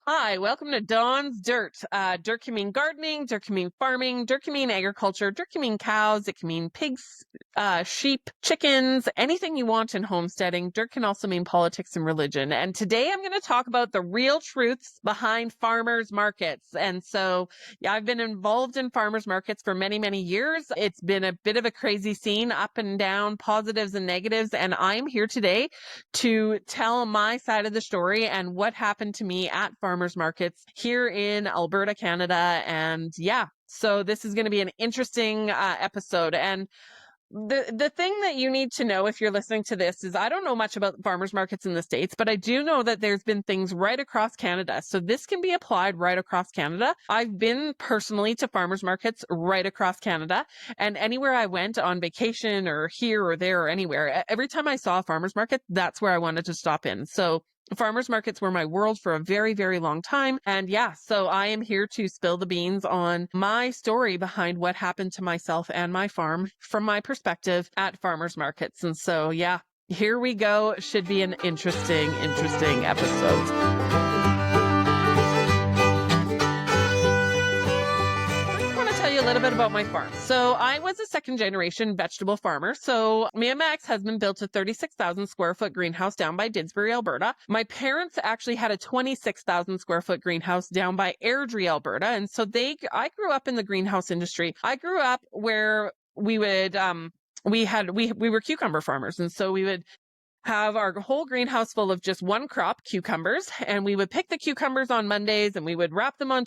Hi, welcome to Dawn's Dirt. Dirt can mean gardening, dirt can mean farming, dirt can mean agriculture, dirt can mean cows, it can mean pigs, sheep, chickens, anything you want in homesteading. Dirt can also mean politics and religion. And today I'm going to talk about the real truths behind farmers markets. And so, yeah, I've been involved in farmers markets for many, many years. It's been a bit of a crazy scene, up and down, positives and negatives. And I'm here today to tell my side of the story and what happened to me at farmers markets here in Alberta, Canada. And yeah, so this is going to be an interesting episode. And the thing that you need to know if you're listening to this is I don't know much about farmers markets in the States, but I do know that there's been things right across Canada. So this can be applied right across Canada. I've been personally to farmers markets right across Canada, and anywhere I went on vacation or here or there or anywhere, every time I saw a farmers market, that's where I wanted to stop in. So farmers markets were my world for a very, very long time. And yeah, so I am here to spill the beans on my story behind what happened to myself and my farm from my perspective at farmers markets. And so, yeah, here we go. Should be an interesting episode. A little bit about my farm. So I was a second generation vegetable farmer. So me and my ex-husband built a 36,000 square foot greenhouse down by Didsbury, Alberta. My parents actually had a 26,000 square foot greenhouse down by Airdrie, Alberta. And so I grew up in the greenhouse industry. I grew up where we would, we were cucumber farmers. And so we would have our whole greenhouse full of just one crop, cucumbers, and we would pick the cucumbers on Mondays and we would wrap them on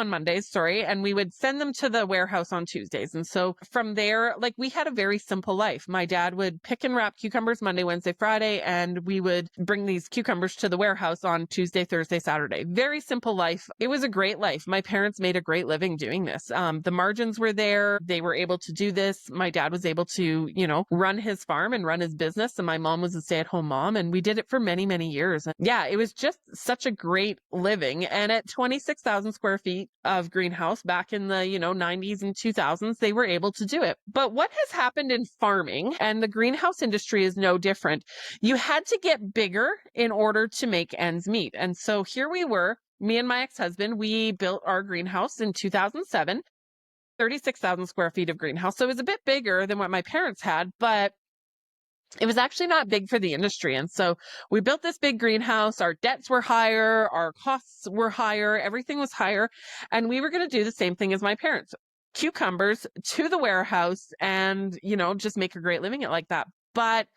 Mondays, and we would send them to the warehouse on Tuesdays. And so from there, like, we had a very simple life. My dad would pick and wrap cucumbers Monday, Wednesday, Friday, and we would bring these cucumbers to the warehouse on Tuesday, Thursday, Saturday. Very simple life. It was a great life. My parents made a great living doing this. The margins were there. They were able to do this. My dad was able to, run his farm and run his business. And my mom was a stay-at-home mom, and we did it for many, many years. And yeah, it was just such a great living. And at 26,000 square feet of greenhouse back in the, 90s and 2000s, they were able to do it. But what has happened in farming, and the greenhouse industry is no different, you had to get bigger in order to make ends meet. And so here we were, me and my ex-husband, we built our greenhouse in 2007, 36,000 square feet of greenhouse. So it was a bit bigger than what my parents had, but it was actually not big for the industry. And so we built this big greenhouse. Our debts were higher. Our costs were higher. Everything was higher. And we were going to do the same thing as my parents. Cucumbers to the warehouse and, just make a great living at like that. But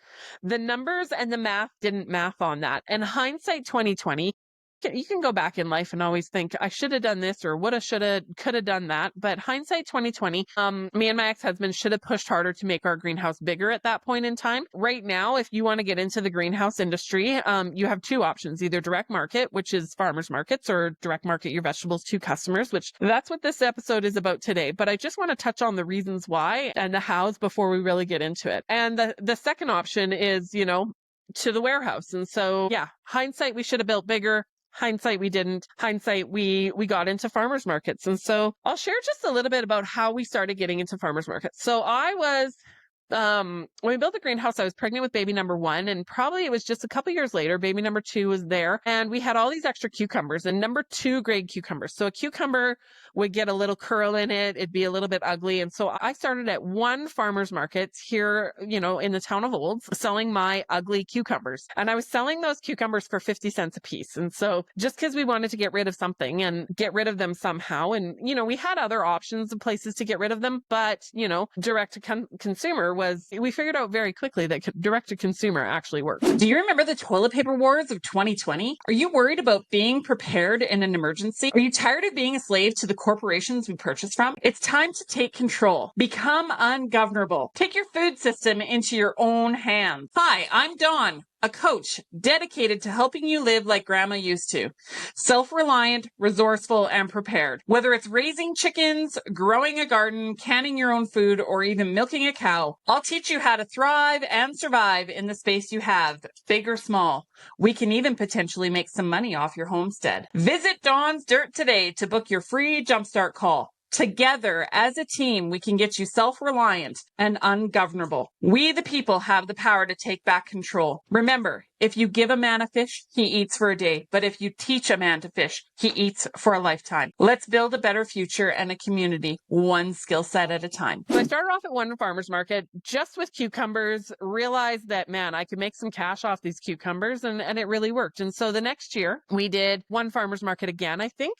the numbers and the math didn't math on that. And hindsight 2020, you can go back in life and always think, I should have done this or woulda, shoulda, could have done that. But hindsight 2020, me and my ex-husband should have pushed harder to make our greenhouse bigger at that point in time. Right now, if you want to get into the greenhouse industry, you have two options, either direct market, which is farmers markets, or direct market your vegetables to customers, which that's what this episode is about today. But I just want to touch on the reasons why and the hows before we really get into it. And the second option is, to the warehouse. And so, yeah, hindsight, we should have built bigger. Hindsight, we didn't. Hindsight, we got into farmers markets. And so I'll share just a little bit about how we started getting into farmers markets. So I was, when we built the greenhouse, I was pregnant with baby number 1, and probably it was just a couple years later, baby number 2 was there, and we had all these extra cucumbers and number 2 grade cucumbers. So a cucumber would get a little curl in it. It'd be a little bit ugly. And so I started at one farmer's market here, in the town of Olds, selling my ugly cucumbers. And I was selling those cucumbers for 50 cents a piece. And so just because we wanted to get rid of something and get rid of them somehow, and, we had other options of places to get rid of them, but, direct to consumer we figured out very quickly that direct to consumer actually works. Do you remember the toilet paper wars of 2020? Are you worried about being prepared in an emergency? Are you tired of being a slave to the corporations we purchase from? It's time to take control. Become ungovernable. Take your food system into your own hands. Hi, I'm Dawn, a coach dedicated to helping you live like grandma used to. Self-reliant, resourceful, and prepared. Whether it's raising chickens, growing a garden, canning your own food, or even milking a cow, I'll teach you how to thrive and survive in the space you have, big or small. We can even potentially make some money off your homestead. Visit Dawn's Dirt today to book your free jumpstart call. Together, as a team, we can get you self-reliant and ungovernable. We, the people, have the power to take back control. Remember, if you give a man a fish, he eats for a day. But if you teach a man to fish, he eats for a lifetime. Let's build a better future and a community, one skill set at a time. So I started off at one farmer's market just with cucumbers, realized that, man, I could make some cash off these cucumbers, and it really worked. And so the next year we did one farmer's market again, I think.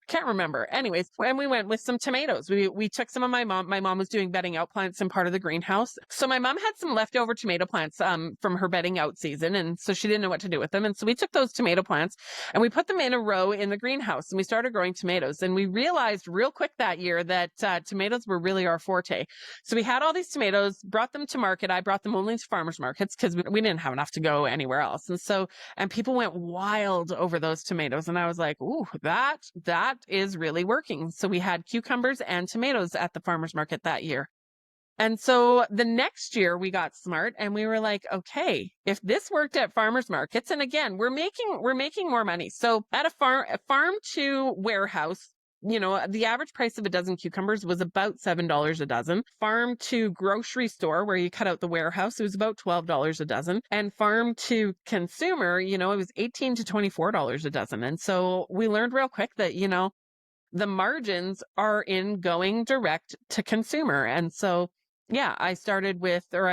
Can't remember. Anyways, when we went with some tomatoes, we took some of my mom was doing bedding out plants in part of the greenhouse. So my mom had some leftover tomato plants from her bedding out season. And so she didn't know what to do with them. And so we took those tomato plants and we put them in a row in the greenhouse and we started growing tomatoes. And we realized real quick that year that tomatoes were really our forte. So we had all these tomatoes, brought them to market. I brought them only to farmers markets because we didn't have enough to go anywhere else. And people went wild over those tomatoes. And I was like, ooh, that is really working. So we had cucumbers and tomatoes at the farmer's market that year. And so the next year we got smart and we were like, okay, if this worked at farmers markets, and again, we're making more money. So at a farm to warehouse, the average price of a dozen cucumbers was about $7 a dozen. Farm to grocery store, where you cut out the warehouse, it was about $12 a dozen. And farm to consumer, it was $18 to $24 a dozen. And so we learned real quick that, the margins are in going direct to consumer. And so, yeah, I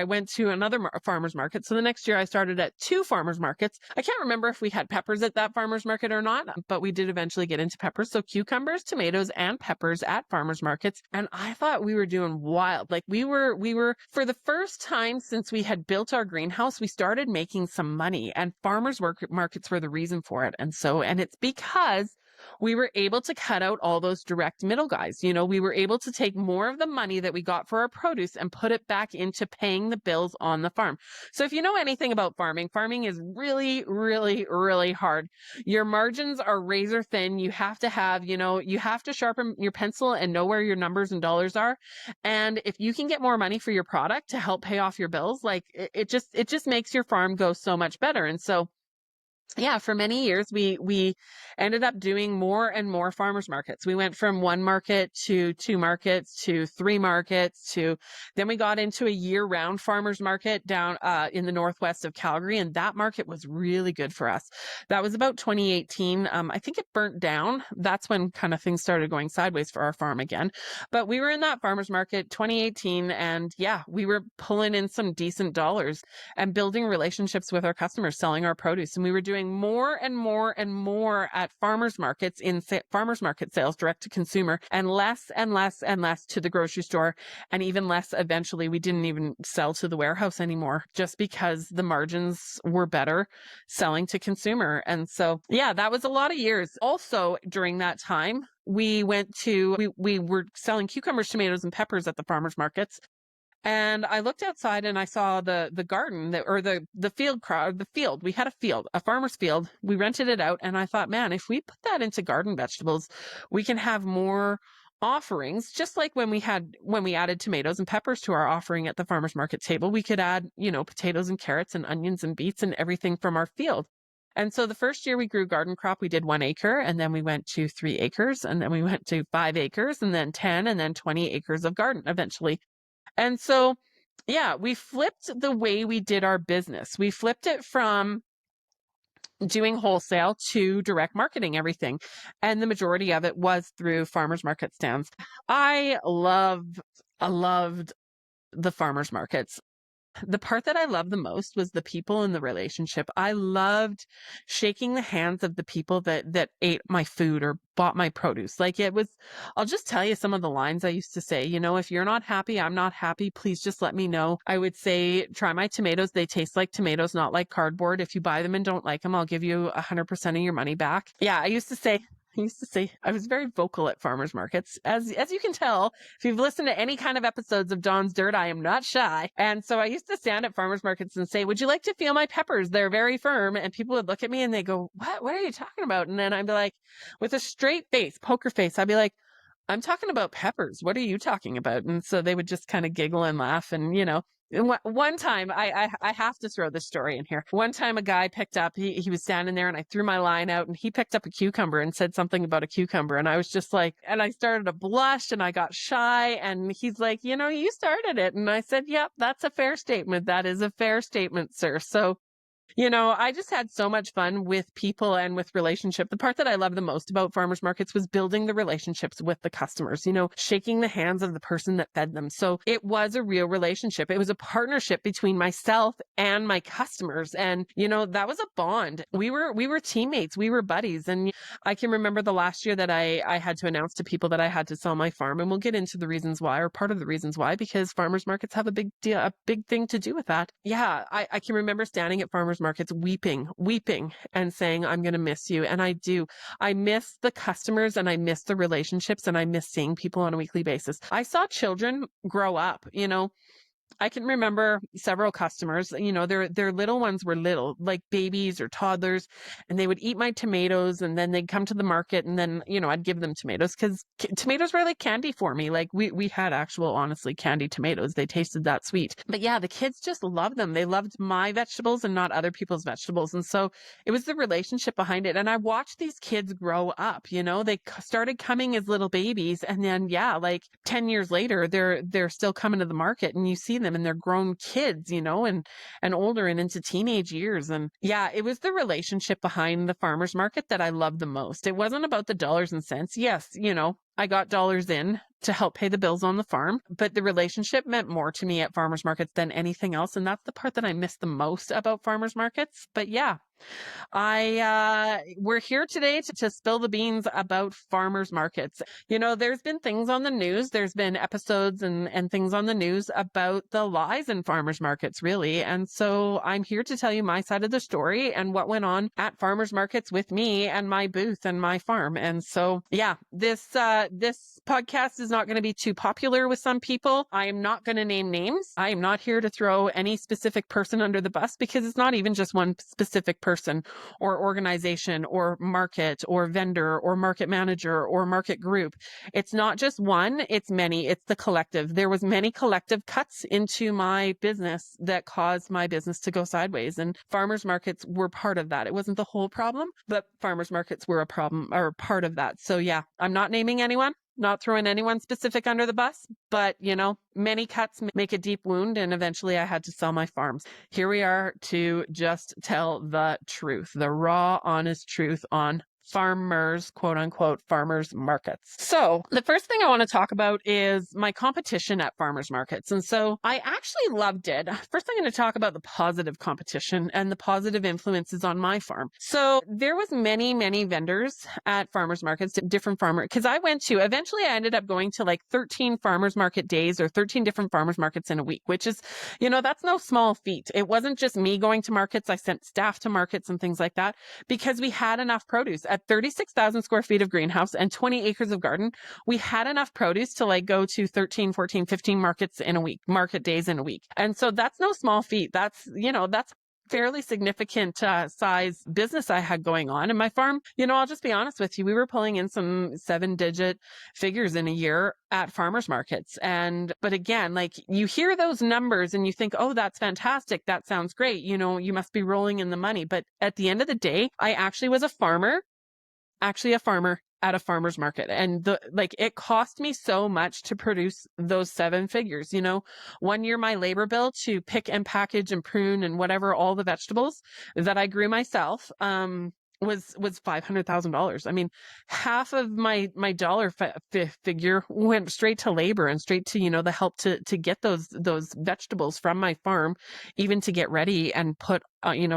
went to another farmer's market. So the next year I started at 2 farmer's markets. I can't remember if we had peppers at that farmer's market or not, but we did eventually get into peppers. So cucumbers, tomatoes, and peppers at farmer's markets. And I thought we were doing wild. Like we were for the first time since we had built our greenhouse, we started making some money, and farmer's markets were the reason for it. And it's because we were able to cut out all those direct middle guys. We were able to take more of the money that we got for our produce and put it back into paying the bills on the farm. So if you know anything about farming is really, really, really hard. Your margins are razor thin. You have to sharpen your pencil and know where your numbers and dollars are. And if you can get more money for your product to help pay off your bills, like it just makes your farm go so much better. And so, yeah, for many years, we ended up doing more and more farmers markets. We went from 1 market to 2 markets to 3 markets then we got into a year-round farmers market down in the northwest of Calgary, and that market was really good for us. That was about 2018. I think it burnt down. That's when kind of things started going sideways for our farm again. But we were in that farmers market 2018, and yeah, we were pulling in some decent dollars and building relationships with our customers, selling our produce, and we were doing more and more and more at farmers markets farmers market sales direct to consumer, and less and less and less to the grocery store, and even less eventually. We didn't even sell to the warehouse anymore just because the margins were better selling to consumer. And so, yeah, that was a lot of years. Also, during that time, we were selling cucumbers, tomatoes, and peppers at the farmers markets. And I looked outside and I saw the garden the field. We had a farmer's field. We rented it out. And I thought, man, if we put that into garden vegetables, we can have more offerings. Just like when we added tomatoes and peppers to our offering at the farmer's market table, we could add, potatoes and carrots and onions and beets and everything from our field. And so the first year we grew garden crop, we did 1 acre, and then we went to 3 acres, and then we went to 5 acres, and then 10, and then 20 acres of garden eventually. And so, yeah, we flipped the way we did our business. We flipped it from doing wholesale to direct marketing everything. And the majority of it was through farmers market stands. I loved the farmers markets. The part that I loved the most was the people and the relationship. I loved shaking the hands of the people that ate my food or bought my produce. I'll just tell you some of the lines I used to say. If you're not happy, I'm not happy. Please just let me know. I would say, try my tomatoes. They taste like tomatoes, not like cardboard. If you buy them and don't like them, I'll give you 100% of your money back. Yeah, I used to say I was very vocal at farmers markets. As you can tell, if you've listened to any kind of episodes of Dawn's Dirt, I am not shy. And so I used to stand at farmers markets and say, would you like to feel my peppers? They're very firm. And people would look at me and they go, what are you talking about? And then I'd be like, with a straight face, poker face, I'd be like, I'm talking about peppers. What are you talking about? And so they would just kind of giggle and laugh. And, One time, I have to throw this story in here. One time, a guy picked up, he was standing there, and I threw my line out, and he picked up a cucumber and said something about a cucumber, and I was just like, and I started to blush, and I got shy, and he's like, you started it, and I said, yep, that's a fair statement. That is a fair statement, sir. So I just had so much fun with people and with relationship. The part that I love the most about farmers markets was building the relationships with the customers, shaking the hands of the person that fed them. So it was a real relationship. It was a partnership between myself and my customers. And, that was a bond. We were teammates. We were buddies. And I can remember the last year that I had to announce to people that I had to sell my farm. And we'll get into the reasons why, or part of the reasons why, because farmers markets have a big deal, a big thing to do with that. Yeah. I can remember standing at farmers markets weeping and saying, I'm going to miss you. And I do. I miss the customers, and I miss the relationships, and I miss seeing people on a weekly basis. I saw children grow up, I can remember several customers, their little ones were little, like babies or toddlers, and they would eat my tomatoes, and then they'd come to the market, and then, I'd give them tomatoes, because tomatoes were like candy for me. Like we had actual, honestly, candy tomatoes. They tasted that sweet. But yeah, the kids just loved them. They loved my vegetables and not other people's vegetables. And so it was the relationship behind it. And I watched these kids grow up, they started coming as little babies. And then, yeah, like 10 years later, they're still coming to the market, and you see them, and they're grown kids, and older and into teenage years. And yeah, it was the relationship behind the farmers market that I loved the most. It wasn't about the dollars and cents. Yes, I got dollars in to help pay the bills on the farm, but the relationship meant more to me at farmers markets than anything else. And that's the part that I miss the most about farmers markets. But yeah, we're here today to spill the beans about farmers markets. There's been things on the news. There's been episodes and things on the news about the lies in farmers markets, really. And so I'm here to tell you my side of the story and what went on at farmers markets with me and my booth and my farm. And so, yeah, this podcast is not going to be too popular with some people. I am not going to name names. I am not here to throw any specific person under the bus, because it's not even just one specific person or organization or market or vendor or market manager or market group. It's not just one, it's many. It's the collective. There was many collective cuts into my business that caused my business to go sideways, and farmers markets were part of that. It wasn't the whole problem, but farmers markets were a problem, or part of that. So yeah, I'm not naming anyone, not throwing anyone specific under the bus, but many cuts make a deep wound, and eventually I had to sell my farms. Here we are to just tell the truth, the raw, honest truth on farmers, quote unquote, farmers markets. So the first thing I want to talk about is my competition at farmers markets. And so I actually loved it. First, I'm going to talk about the positive competition and the positive influences on my farm. So there was many, many vendors at farmers markets, different farmers, because eventually I ended up going to like 13 farmers market days, or 13 different farmers markets in a week, which is, that's no small feat. It wasn't just me going to markets. I sent staff to markets and things like that, because we had enough produce. At 36,000 square feet of greenhouse and 20 acres of garden, we had enough produce to like go to 13, 14, 15 market days in a week. And so that's no small feat. That's fairly significant size business I had going on. And my farm, I'll just be honest with you, we were pulling in some 7-digit figures in a year at farmers markets. But again, like, you hear those numbers and you think, oh, that's fantastic. That sounds great. You must be rolling in the money. But at the end of the day, I actually was a farmer at a farmer's market. And it cost me so much to produce those 7 figures. One year, my labor bill to pick and package and prune and whatever, all the vegetables that I grew myself, was $500,000. I mean, half of my dollar figure went straight to labor and straight to, the help to get those vegetables from my farm, even to get ready and put,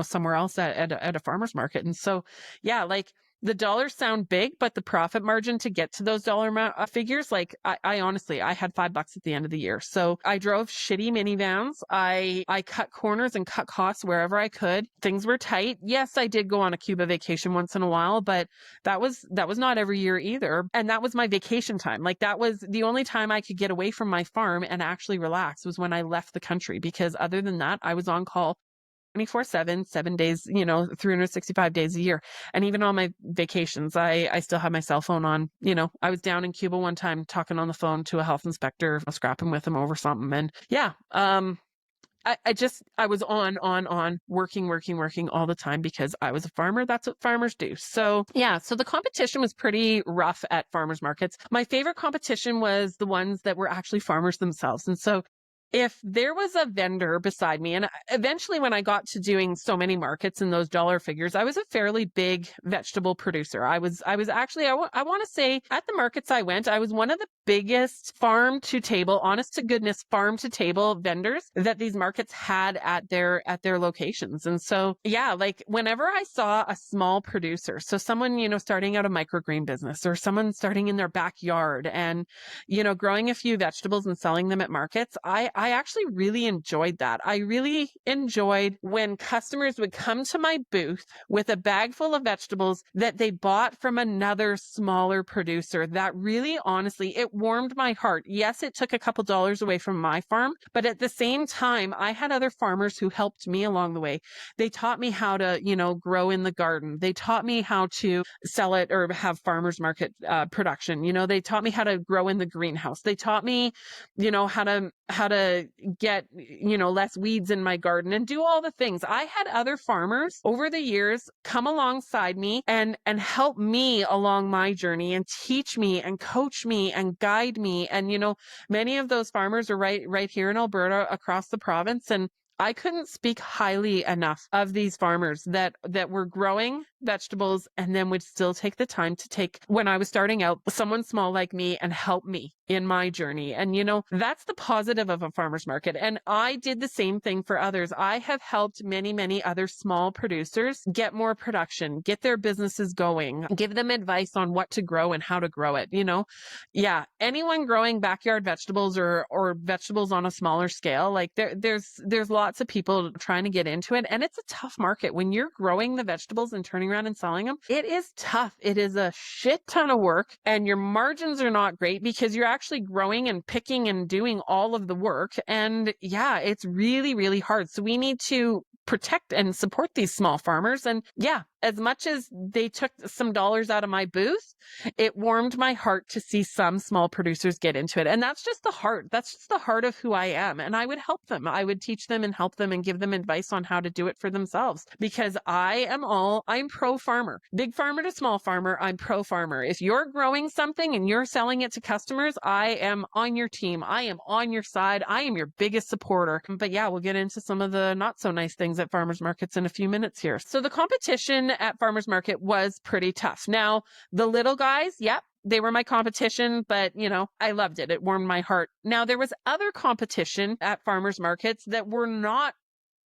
somewhere else at a farmer's market. And so, yeah, like, the dollars sound big, but the profit margin to get to those dollar figures, like, I honestly, I had $5 at the end of the year. So I drove shitty minivans. I cut corners and cut costs wherever I could. Things were tight. Yes, I did go on a Cuba vacation once in a while, but that was not every year either. And that was my vacation time. Like, that was the only time I could get away from my farm and actually relax, was when I left the country, because other than that, I was on call 24/7, 7 days, 365 days a year. And even on my vacations, I still have my cell phone on. I was down in Cuba one time talking on the phone to a health inspector, scrapping with him over something. And yeah, I was on, working all the time because I was a farmer. That's what farmers do. So yeah, so the competition was pretty rough at farmers markets. My favorite competition was the ones that were actually farmers themselves. And so if there was a vendor beside me, and eventually when I got to doing so many markets and those dollar figures, I was a fairly big vegetable producer. I was actually, I want to say at the markets I went, I was one of the biggest farm to table, honest to goodness, farm to table vendors that these markets had at their locations. And so, yeah, like whenever I saw a small producer, so someone, starting out a microgreen business or someone starting in their backyard and, growing a few vegetables and selling them at markets, I actually really enjoyed that. I really enjoyed when customers would come to my booth with a bag full of vegetables that they bought from another smaller producer. That really, honestly, it warmed my heart. Yes, it took a couple dollars away from my farm, but at the same time, I had other farmers who helped me along the way. They taught me how to, grow in the garden. They taught me how to sell it or have farmers market production. They taught me how to grow in the greenhouse. They taught me, how to get, less weeds in my garden and do all the things. I had other farmers over the years come alongside me and help me along my journey and teach me and coach me and guide me. And, many of those farmers are right here in Alberta across the province. And I couldn't speak highly enough of these farmers that were growing vegetables and then would still take the time to take, when I was starting out, someone small like me and help me in my journey. And, that's the positive of a farmer's market. And I did the same thing for others. I have helped many, many other small producers get more production, get their businesses going, give them advice on what to grow and how to grow it. Yeah, anyone growing backyard vegetables or vegetables on a smaller scale, like there's lots of people trying to get into it. And it's a tough market when you're growing the vegetables and turning around and selling them. It is tough. It is a shit ton of work and your margins are not great because you're actually growing and picking and doing all of the work. And yeah, it's really, really hard. So we need to protect and support these small farmers. And yeah, as much as they took some dollars out of my booth, it warmed my heart to see some small producers get into it. And that's just the heart. That's just the heart of who I am. And I would help them. I would teach them and help them and give them advice on how to do it for themselves because I'm pro farmer, big farmer to small farmer. I'm pro farmer. If you're growing something and you're selling it to customers, I am on your team. I am on your side. I am your biggest supporter. But yeah, we'll get into some of the not so nice things at farmers markets in a few minutes here. So the competition at farmers market was pretty tough. Now, the little guys, yep, they were my competition, but I loved it. It warmed my heart. Now, there was other competition at farmers markets that were not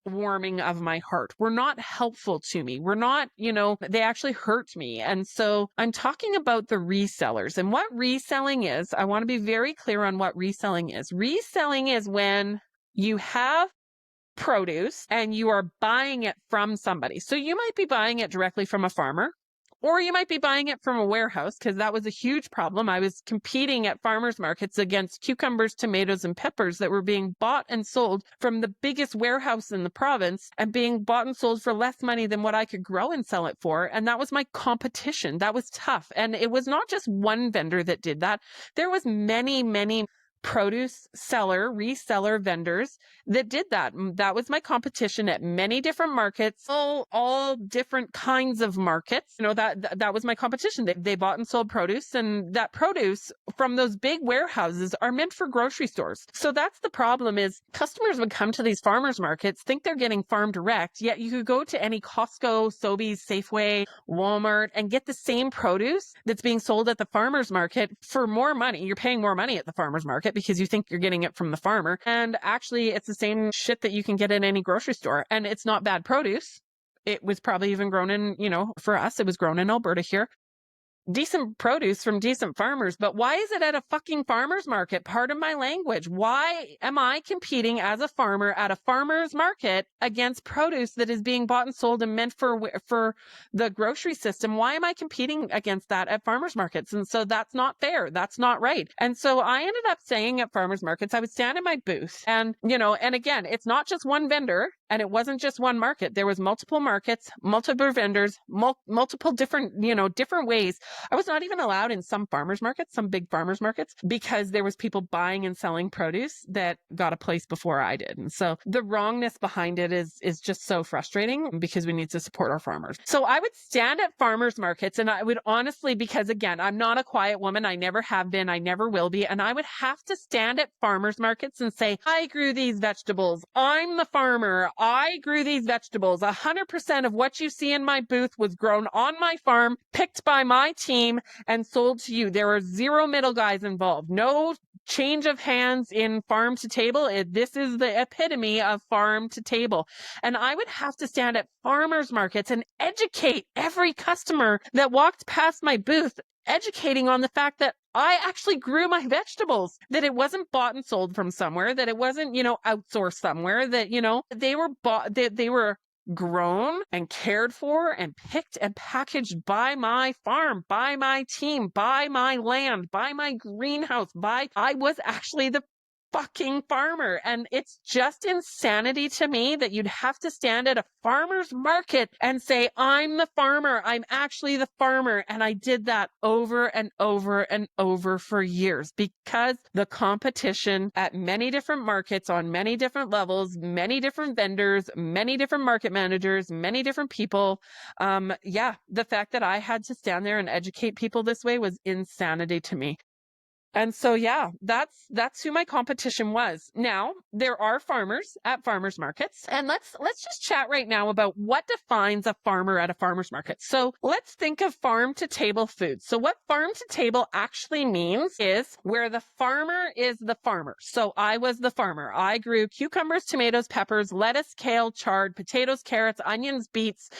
warming of my heart, were not helpful to me, were not, they actually hurt me. And so I'm talking about the resellers and what reselling is. I want to be very clear on what reselling is. Reselling is when you have produce and you are buying it from somebody. So you might be buying it directly from a farmer, or you might be buying it from a warehouse because that was a huge problem. I was competing at farmers markets against cucumbers, tomatoes, and peppers that were being bought and sold from the biggest warehouse in the province and being bought and sold for less money than what I could grow and sell it for. And that was my competition. That was tough. And it was not just one vendor that did that. There was many, many produce seller, reseller vendors that did that. That was my competition at many different markets, all different kinds of markets. That was my competition. They bought and sold produce, and that produce from those big warehouses are meant for grocery stores. So that's the problem is customers would come to these farmers markets, think they're getting farm direct, yet you could go to any Costco, Sobeys, Safeway, Walmart, and get the same produce that's being sold at the farmers market for more money. You're paying more money at the farmers market because you think you're getting it from the farmer. And actually, it's the same shit that you can get in any grocery store. And it's not bad produce. It was probably even grown in, for us, it was grown in Alberta here. Decent produce from decent farmers, but why is it at a fucking farmer's market? Pardon my language. Why am I competing as a farmer at a farmer's market against produce that is being bought and sold and meant for the grocery system? Why am I competing against that at farmer's markets? And so that's not fair. That's not right. And so I ended up saying at farmer's markets, I would stand in my booth and, and again, it's not just one vendor. And it wasn't just one market. There was multiple markets, multiple vendors, multiple different, different ways. I was not even allowed in some farmers markets, some big farmers markets, because there was people buying and selling produce that got a place before I did. And so the wrongness behind it is just so frustrating because we need to support our farmers. So I would stand at farmers markets, and I would honestly, because again, I'm not a quiet woman. I never have been. I never will be. And I would have to stand at farmers markets and say, I grew these vegetables. I'm the farmer. I grew these vegetables. 100% of what you see in my booth was grown on my farm, picked by my team, and sold to you. There are zero middle guys involved. No change of hands in farm to table. This is the epitome of farm to table. And I would have to stand at farmers markets and educate every customer that walked past my booth, educating on the fact that I actually grew my vegetables, that it wasn't bought and sold from somewhere, that it wasn't, outsourced somewhere, that, they were bought, that they were grown and cared for and picked and packaged by my farm, by my team, by my land, by my greenhouse, I was actually the fucking farmer. And it's just insanity to me that you'd have to stand at a farmer's market and say, I'm the farmer. I'm actually the farmer. And I did that over and over and over for years because the competition at many different markets on many different levels, many different vendors, many different market managers, many different people. The fact that I had to stand there and educate people this way was insanity to me. And so, that's who my competition was. Now, there are farmers at farmers markets, and let's just chat right now about what defines a farmer at a farmers market. So let's think of farm to table food. So what farm to table actually means is where the farmer is the farmer. So I was the farmer. I grew cucumbers, tomatoes, peppers, lettuce, kale, chard, potatoes, carrots, onions, beets,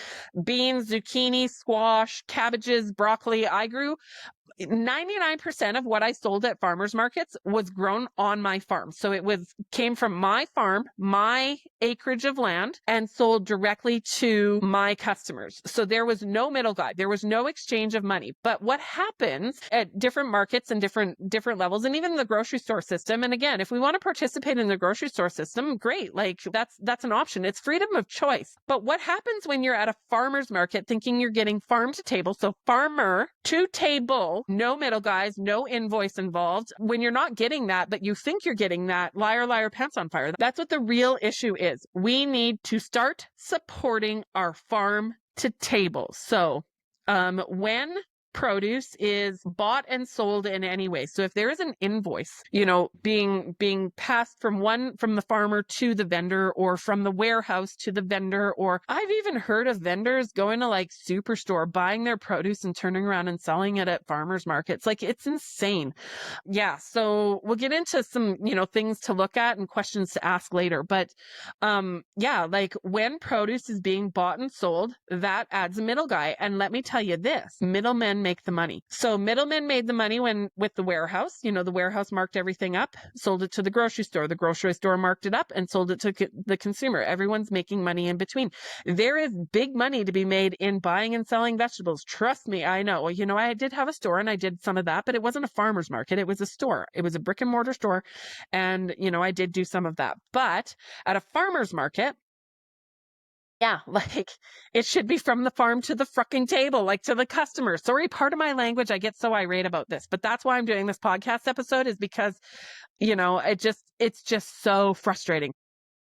beans, zucchini, squash, cabbages, broccoli. I grew 99% of what I sold at farmers markets was grown on my farm. So it came from my farm, my acreage of land, and sold directly to my customers. So there was no middle guy. There was no exchange of money. But what happens at different markets and different levels, and even the grocery store system, and again, if we want to participate in the grocery store system, great. Like that's an option. It's freedom of choice. But what happens when you're at a farmer's market thinking you're getting farm to table? So farmer to table, no middle guys, no invoice involved. When you're not getting that, but you think you're getting that, liar, liar, pants on fire. That's what the real issue is. We need to start supporting our farm to table. So, when produce is bought and sold in any way. So if there is an invoice, being passed from the farmer to the vendor, or from the warehouse to the vendor, or I've even heard of vendors going to like Superstore, buying their produce and turning around and selling it at farmers markets. Like, it's insane. Yeah. So we'll get into some, things to look at and questions to ask later. But, like when produce is being bought and sold, that adds a middle guy. And let me tell you this, middlemen make the money. So middlemen made the money with the warehouse, the warehouse marked everything up, sold it to the grocery store marked it up and sold it to the consumer. Everyone's making money in between. There is big money to be made in buying and selling vegetables. Trust me, I know. I did have a store and I did some of that, but it wasn't a farmer's market. It was a store. It was a brick and mortar store. And, I did do some of that. But at a farmer's market, yeah, like it should be from the farm to the fucking table, like to the customer. Sorry, part of my language, I get so irate about this, but that's why I'm doing this podcast episode, is because, it's just so frustrating.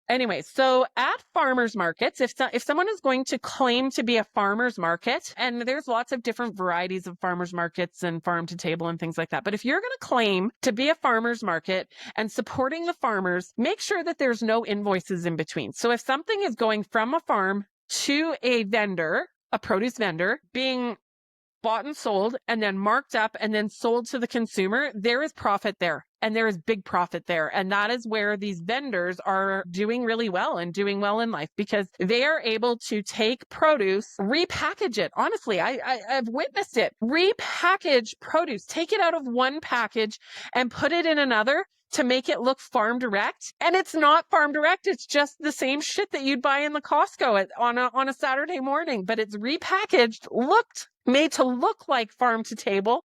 Anyway, so at farmers markets, if someone is going to claim to be a farmers market, and there's lots of different varieties of farmers markets and farm to table and things like that. But if you're going to claim to be a farmers market and supporting the farmers, make sure that there's no invoices in between. So if something is going from a farm to a vendor, a produce vendor, being bought and sold and then marked up and then sold to the consumer, there is profit there. And there is big profit there. And that is where these vendors are doing really well and doing well in life, because they are able to take produce, repackage it. Honestly, I've witnessed it. Repackage produce, take it out of one package and put it in another to make it look farm direct. And it's not farm direct. It's just the same shit that you'd buy in the Costco on a Saturday morning, but it's repackaged, made to look like farm to table.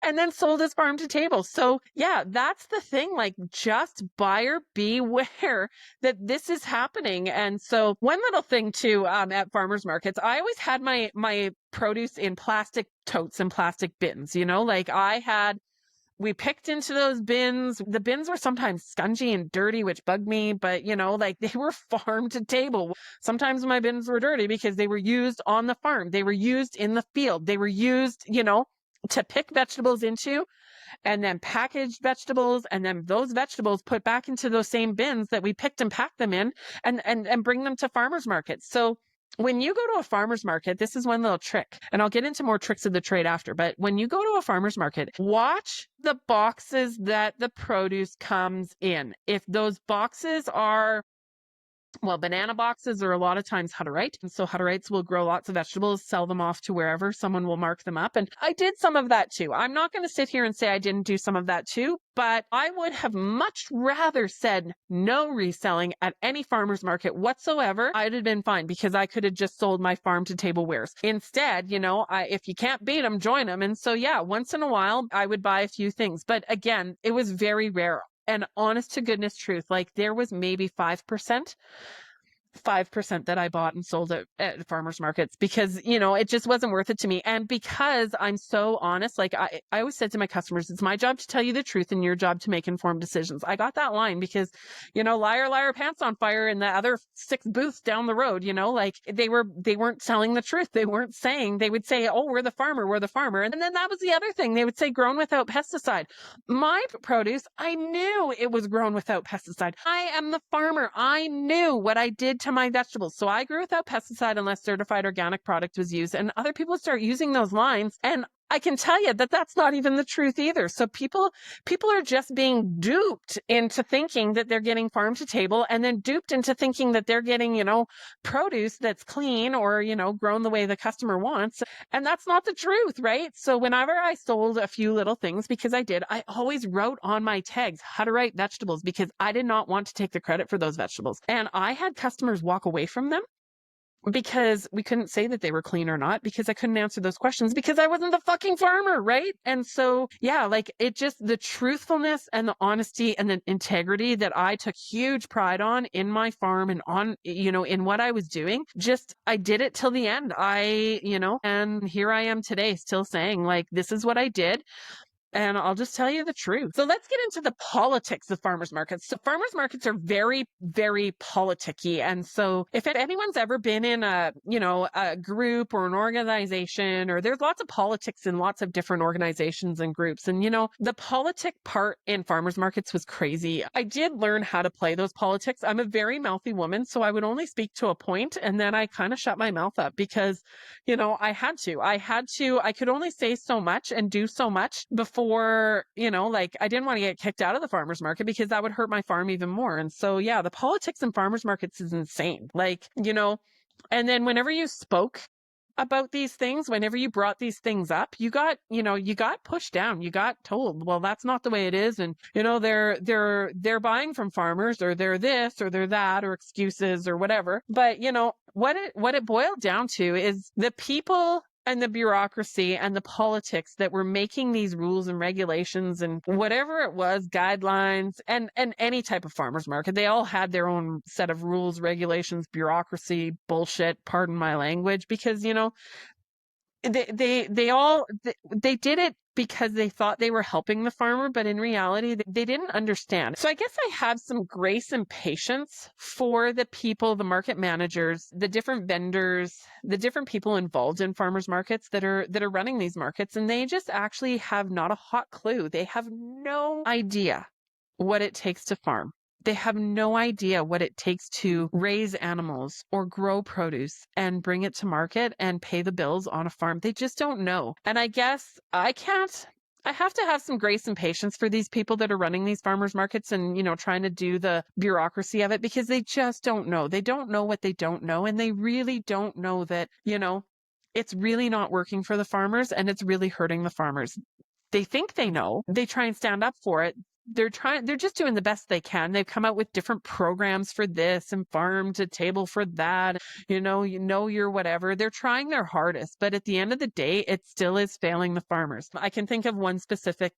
and then sold his farm to table. So yeah, that's the thing. Like, just buyer beware that this is happening. And so one little thing too, at farmers markets, I always had my produce in plastic totes and plastic bins. Like we picked into those bins. The bins were sometimes scungy and dirty, which bugged me, but like they were farm to table. Sometimes my bins were dirty because they were used on the farm. They were used in the field. They were used, to pick vegetables into, and then packaged vegetables, and then those vegetables put back into those same bins that we picked and packed them in, and bring them to farmers markets. So when you go to a farmer's market, this is one little trick, and I'll get into more tricks of the trade after, but when you go to a farmer's market, watch the boxes that the produce comes in. If those boxes are, well, banana boxes are a lot of times Hutterite. And so Hutterites will grow lots of vegetables, sell them off to wherever, someone will mark them up. And I did some of that too. I'm not going to sit here and say I didn't do some of that too, but I would have much rather said no reselling at any farmer's market whatsoever. I'd have been fine because I could have just sold my farm to table wares. Instead, if you can't beat them, join them. And so, yeah, once in a while I would buy a few things, but again, it was very rare. And honest to goodness truth, like there was maybe 5% that I bought and sold at farmers markets because, it just wasn't worth it to me. And because I'm so honest, like I always said to my customers, it's my job to tell you the truth and your job to make informed decisions. I got that line because, liar, liar, pants on fire in the other 6 booths down the road, like they weren't telling the truth. They weren't saying, they would say, oh, we're the farmer. And then that was the other thing. They would say grown without pesticide. My produce, I knew it was grown without pesticide. I am the farmer. I knew what I did to my vegetables. So I grew without pesticide unless certified organic product was used. And other people start using those lines. And I can tell you that that's not even the truth either. So people are just being duped into thinking that they're getting farm to table, and then duped into thinking that they're getting, produce that's clean or, grown the way the customer wants. And that's not the truth, right? So whenever I sold a few little things, because I always wrote on my tags, Hutterite vegetables, because I did not want to take the credit for those vegetables. And I had customers walk away from them because we couldn't say that they were clean or not, because I couldn't answer those questions because I wasn't the fucking farmer, right? And so, yeah, like it just, the truthfulness and the honesty and the integrity that I took huge pride on in my farm and on, in what I was doing, just, I did it till the end. And here I am today still saying, like, this is what I did. And I'll just tell you the truth. So let's get into the politics of farmers markets. So farmers markets are very, very politicky. And so if anyone's ever been in a group or an organization, or there's lots of politics in lots of different organizations and groups. And, the politic part in farmers markets was crazy. I did learn how to play those politics. I'm a very mouthy woman, so I would only speak to a point, and then I kind of shut my mouth up because, I had to. I could only say so much and do so much before, like I didn't want to get kicked out of the farmers market because that would hurt my farm even more. And so, yeah, the politics in farmers markets is insane. Like, and then whenever you spoke about these things, whenever you brought these things up, you got pushed down. You got told, well, that's not the way it is. And, they're buying from farmers, or they're this or they're that, or excuses or whatever. But, what it boiled down to is the people and the bureaucracy and the politics that were making these rules and regulations and whatever it was, guidelines, and any type of farmers market. They all had their own set of rules, regulations, bureaucracy, bullshit, pardon my language, because, they did it because they thought they were helping the farmer, but in reality, they didn't understand. So I guess I have some grace and patience for the people, the market managers, the different vendors, the different people involved in farmers markets that are running these markets, and they just actually have not a hot clue. They have no idea what it takes to farm. They have no idea what it takes to raise animals or grow produce and bring it to market and pay the bills on a farm. They just don't know. And I guess I have to have some grace and patience for these people that are running these farmers markets and, trying to do the bureaucracy of it, because they just don't know. They don't know what they don't know. And they really don't know that, it's really not working for the farmers and it's really hurting the farmers. They think they know. They try and stand up for it. they're just doing the best they can. They've come out with different programs for this and farm to table for that, you're whatever. They're trying their hardest, but at the end of the day, it still is failing the farmers. I can think of one specific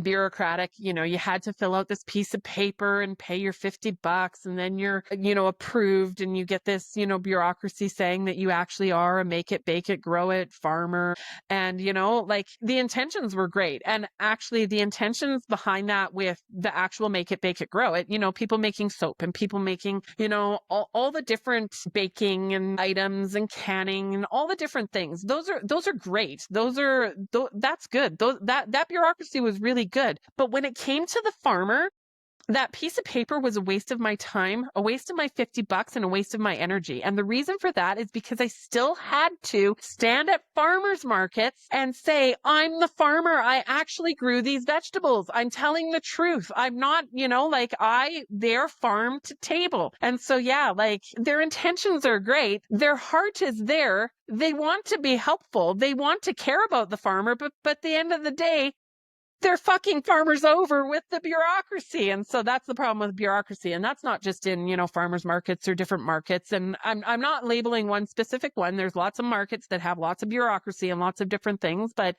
bureaucratic, you had to fill out this piece of paper and pay your $50 and then you're, approved and you get this, bureaucracy saying that you actually are a make it, bake it, grow it farmer. And, like the intentions were great. And actually the intentions behind that with the actual make it, bake it, grow it, people making soap and people making, all the different baking and items and canning and all the different things. Those are great. That's good. That bureaucracy was really good. But when it came to the farmer, that piece of paper was a waste of my time, a waste of my $50 and a waste of my energy. And the reason for that is because I still had to stand at farmers markets and say, I'm the farmer. I actually grew these vegetables. I'm telling the truth. I'm not, they're farm to table. And so, their intentions are great. Their heart is there. They want to be helpful. They want to care about the farmer. But at the end of the day, they're fucking farmers over with the bureaucracy. And so that's the problem with bureaucracy. And that's not just in, farmers markets or different markets. And I'm not labeling one specific one. There's lots of markets that have lots of bureaucracy and lots of different things. But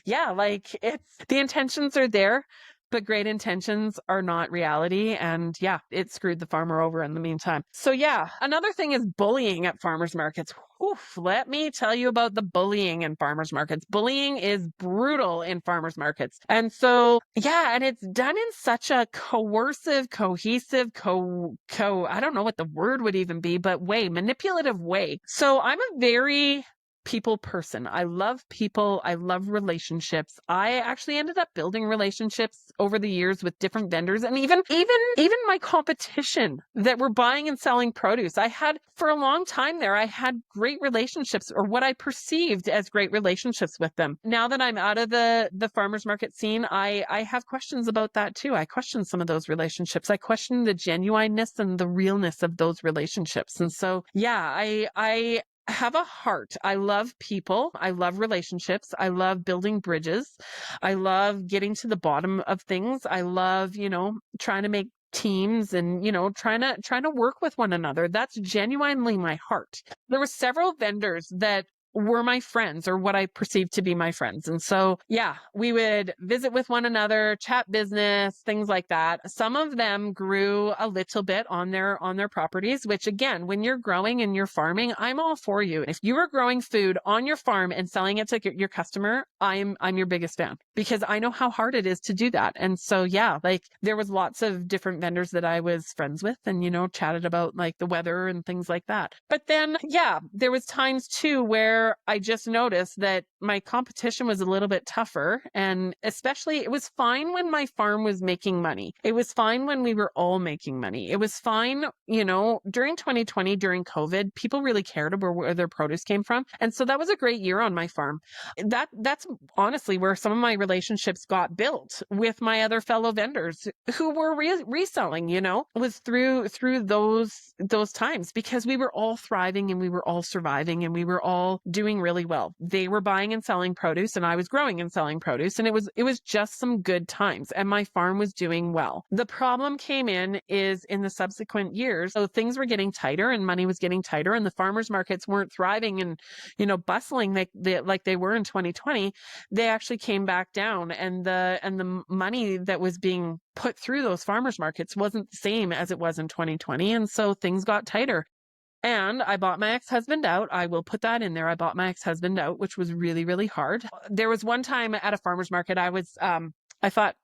it's the intentions are there, but great intentions are not reality. And it screwed the farmer over in the meantime. So another thing is bullying at farmers markets. Oof, let me tell you about the bullying in farmers markets. Bullying is brutal in farmers markets. And so, and it's done in such a coercive, cohesive, I don't know what the word would even be, but manipulative way. So I'm a very people person. I love people. I love relationships. I actually ended up building relationships over the years with different vendors and even my competition that were buying and selling produce. I had for a long time there, I had great relationships or what I perceived as great relationships with them. Now that I'm out of the farmers market scene, I have questions about that too. I question some of those relationships. I question the genuineness and the realness of those relationships. And so, I have a heart. I love people. I love relationships. I love building bridges. I love getting to the bottom of things. I love, trying to make teams and, trying to work with one another. That's genuinely my heart. There were several vendors that were my friends or what I perceived to be my friends. And so, we would visit with one another, chat business, things like that. Some of them grew a little bit on their properties, which again, when you're growing and you're farming, I'm all for you. If you are growing food on your farm and selling it to your customer, I'm your biggest fan because I know how hard it is to do that. And so, there was lots of different vendors that I was friends with and, chatted about like the weather and things like that. But then, there was times too where I just noticed that my competition was a little bit tougher. And especially it was fine when my farm was making money. It was fine when we were all making money. It was fine, during 2020, during COVID, people really cared about where their produce came from. And so that was a great year on my farm. That's honestly where some of my relationships got built with my other fellow vendors who were reselling, was through those times because we were all thriving and we were all surviving and we were all doing really well. They were buying and selling produce and I was growing and selling produce and it was just some good times and my farm was doing well. The problem came in the subsequent years. So things were getting tighter and money was getting tighter and the farmers markets weren't thriving and, bustling like they were in 2020. They actually came back down and the money that was being put through those farmers markets wasn't the same as it was in 2020. And so things got tighter. And I bought my ex-husband out. I will put that in there. I bought my ex-husband out, which was really, really hard. There was one time at a farmer's market, I thought,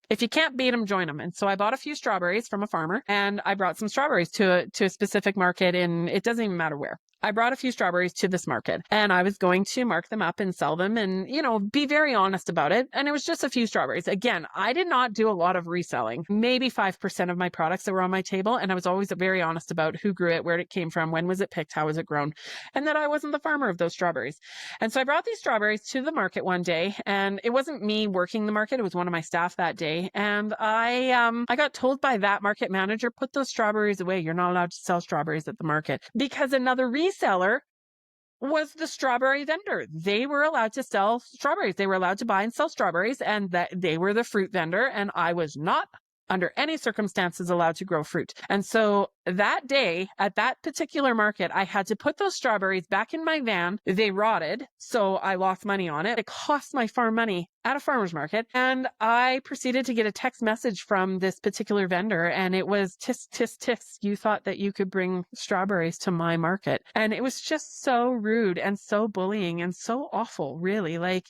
if you can't beat them, join them. And so I bought a few strawberries from a farmer and I brought some strawberries to a specific market and it doesn't even matter where. I brought a few strawberries to this market and I was going to mark them up and sell them and, be very honest about it. And it was just a few strawberries. Again, I did not do a lot of reselling, maybe 5% of my products that were on my table. And I was always very honest about who grew it, where it came from, when was it picked, how was it grown, and that I wasn't the farmer of those strawberries. And so I brought these strawberries to the market one day and it wasn't me working the market. It was one of my staff that day. And I got told by that market manager, put those strawberries away. You're not allowed to sell strawberries at the market because another reseller was the strawberry vendor. They were allowed to sell strawberries. They were allowed to buy and sell strawberries, and that they were the fruit vendor. And I was not under any circumstances allowed to grow fruit. And so that day at that particular market, I had to put those strawberries back in my van. They rotted, so I lost money on it. It cost my farm money at a farmer's market. And I proceeded to get a text message from this particular vendor, and it was, tisk, tisk, tisk, you thought that you could bring strawberries to my market. And it was just so rude and so bullying and so awful, really. Like,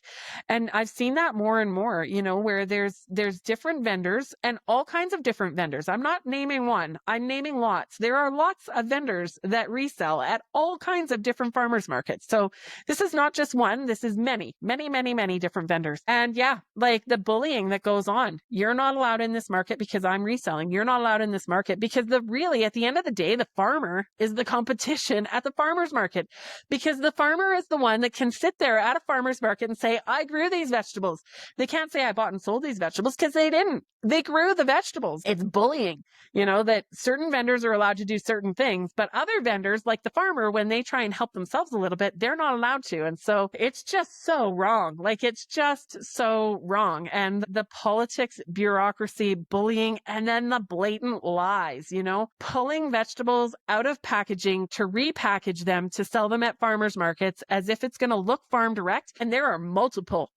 and I've seen that more and more, you know, where there's different vendors and all kinds of different vendors. I'm not naming one, I'm naming lots. There are lots of vendors that resell at all kinds of different farmers markets. So this is not just one, this is many, many, many, many different vendors. And yeah, like the bullying that goes on. You're not allowed in this market because I'm reselling. You're not allowed in this market because really at the end of the day, the farmer is the competition at the farmer's market, because the farmer is the one that can sit there at a farmer's market and say, I grew these vegetables. They can't say I bought and sold these vegetables because they didn't. They grew the vegetables. It's bullying, you know, that certain vendors are allowed to do certain things, but other vendors like the farmer, when they try and help themselves a little bit, they're not allowed to. And so it's just so wrong. Like, it's just so wrong. And the politics, bureaucracy, bullying, and then the blatant lies, you know, pulling vegetables out of packaging to repackage them to sell them at farmers markets as if it's going to look farm direct. And there are multiple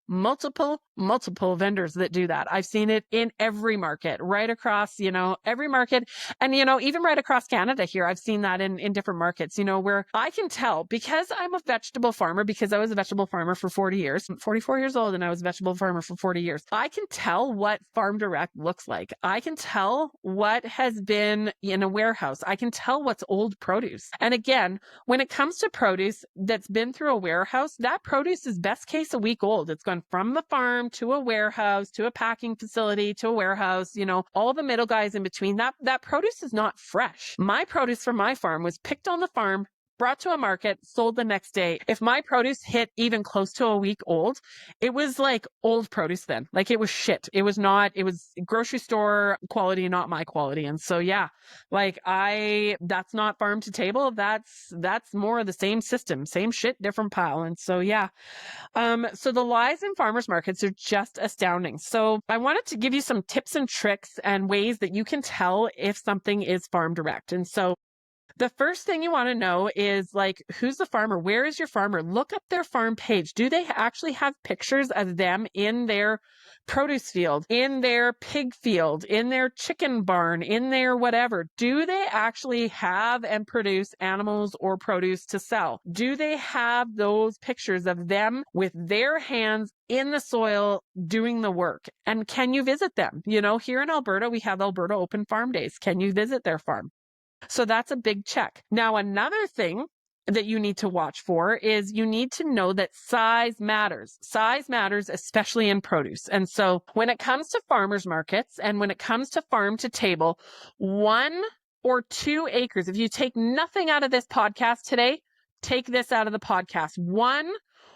vendors that do that. I've seen it in every market, right across, you know, every market. And, you know, even right across Canada here, I've seen that in different markets, you know, where I can tell, because I'm a vegetable farmer, because I was a vegetable farmer for 40 years, I'm 44 years old, and I was a vegetable farmer for 40 years. I can tell what farm direct looks like. I can tell what has been in a warehouse. I can tell what's old produce. And again, when it comes to produce that's been through a warehouse, that produce is best case a week old. It's gone from the farm to a warehouse, to a packing facility, to a warehouse, you know, all the middle guys in between. That produce is not fresh. My produce from my farm was picked on the farm, brought to a market, sold the next day. If my produce hit even close to a week old, it was like old produce then. Like, it was shit. It was grocery store quality, not my quality. And so, yeah, like that's not farm to table. That's more of the same system, same shit, different pile. And so, yeah. So the lies in farmers markets are just astounding. So I wanted to give you some tips and tricks and ways that you can tell if something is farm direct. And so the first thing you want to know is, like, who's the farmer? Where is your farmer? Look up their farm page. Do they actually have pictures of them in their produce field, in their pig field, in their chicken barn, in their whatever? Do they actually have and produce animals or produce to sell? Do they have those pictures of them with their hands in the soil doing the work? And can you visit them? You know, here in Alberta, we have Alberta Open Farm Days. Can you visit their farm? So that's a big check. Now, another thing that you need to watch for is you need to know that size matters. Size matters, especially in produce. And so when it comes to farmers markets and when it comes to farm to table, 1 or 2 acres, if you take nothing out of this podcast today, take this out of the podcast. 1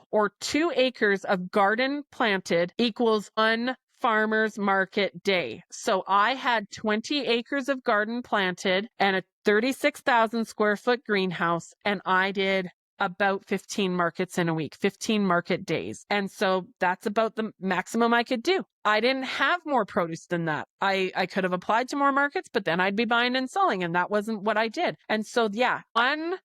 or 2 acres of garden planted equals 1 farmers market day. So I had 20 acres of garden planted and a 36,000 square foot greenhouse, and I did about 15 markets in a week, 15 market days. And so that's about the maximum I could do. I didn't have more produce than that. I could have applied to more markets, but then I'd be buying and selling, and that wasn't what I did. And so, yeah, 1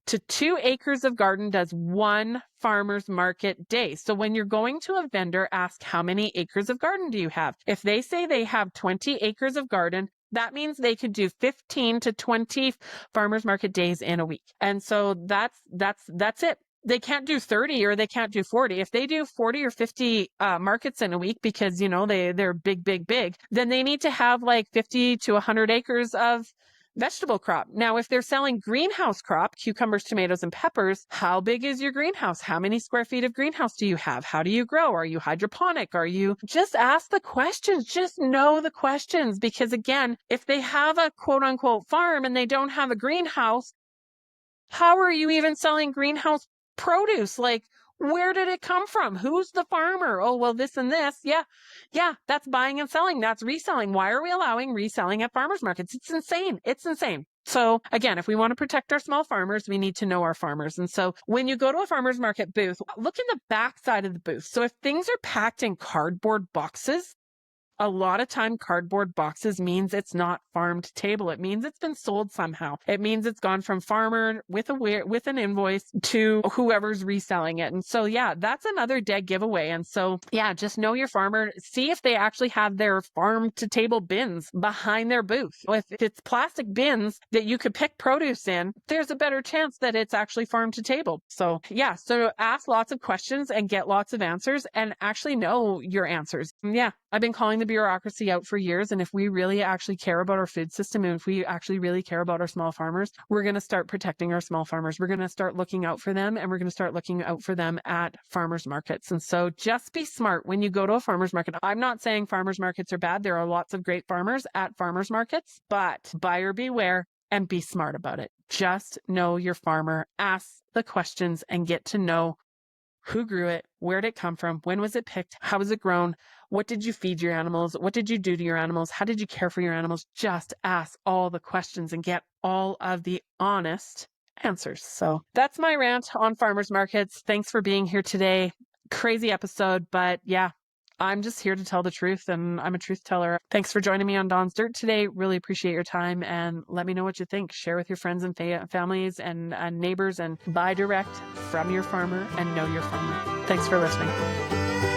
to 2 acres of garden does 1 farmer's market day. So when you're going to a vendor, ask, how many acres of garden do you have? If they say they have 20 acres of garden, that means they could do 15 to 20 farmer's market days in a week. And so that's it. They can't do 30 or they can't do 40. If they do 40 or 50 markets in a week because, you know, they're big, then they need to have like 50 to 100 acres of vegetable crop. Now, if they're selling greenhouse crop, cucumbers, tomatoes, and peppers, how big is your greenhouse? How many square feet of greenhouse do you have? How do you grow? Are you hydroponic? Just ask the questions, just know the questions. Because again, if they have a quote unquote farm and they don't have a greenhouse, how are you even selling greenhouse produce? Like, where did it come from? Who's the farmer? Oh, well, this and this. Yeah, that's buying and selling. That's reselling. Why are we allowing reselling at farmers markets? It's insane. So again, if we want to protect our small farmers, we need to know our farmers. And so when you go to a farmer's market booth, look in the back side of the booth. So if things are packed in cardboard boxes, a lot of time cardboard boxes means it's not farm to table. It means it's been sold somehow. It means it's gone from farmer with an invoice to whoever's reselling it. And so, yeah, that's another dead giveaway. And so, yeah, just know your farmer. See if they actually have their farm to table bins behind their booth. If it's plastic bins that you could pick produce in, there's a better chance that it's actually farm to table. So, yeah, so ask lots of questions and get lots of answers and actually know your answers. Yeah, I've been calling the bureaucracy out for years. And if we really actually care about our food system and if we actually really care about our small farmers, we're going to start protecting our small farmers. We're going to start looking out for them and we're going to start looking out for them at farmers markets. And so just be smart when you go to a farmers market. I'm not saying farmers markets are bad. There are lots of great farmers at farmers markets, but buyer beware and be smart about it. Just know your farmer, ask the questions and get to know who grew it, where did it come from, when was it picked, how was it grown, what did you feed your animals, what did you do to your animals, how did you care for your animals? Just ask all the questions and get all of the honest answers. So that's my rant on farmers markets. Thanks for being here today. Crazy episode, but yeah, I'm just here to tell the truth and I'm a truth teller. Thanks for joining me on Dawn's Dirt today. Really appreciate your time and let me know what you think. Share with your friends and families and neighbors and buy direct from your farmer and know your farmer. Thanks for listening.